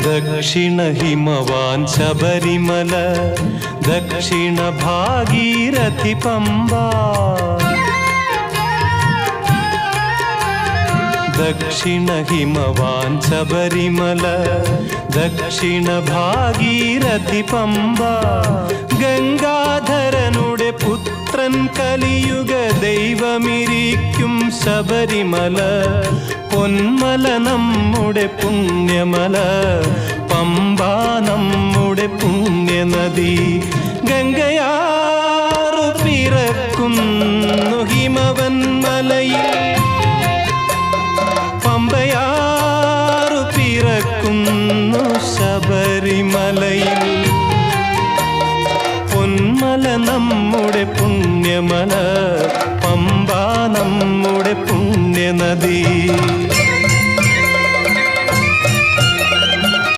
ദക്ഷിണ ഹിമവാൻ ശബരിമല, ദക്ഷിണ ഭാഗീരഥി പമ്പ. ദക്ഷിണ ഹിമവാൻ ശബരിമല, ദക്ഷിണ ഭാഗീരഥി പമ്പ. ഗംഗാധരനുടെ പുത്രൻ കലിയുഗ ദൈവമിരിക്കും ശബരിമല. പൊന്മല നമ്മുടെ പുണ്യമല, പമ്പ നമ്മുടെ പുണ്യനദി. ഗംഗയാറു പിറക്കുന്നു ഹിമവൻ മലയിൽ, പമ്പയാറു പിറക്കുന്നു ശബരിമലയിൽ. പൊന്മല നമ്മുടെ പുണ്യമല, പമ്പ നമ്മുടെ പുണ്യനദി.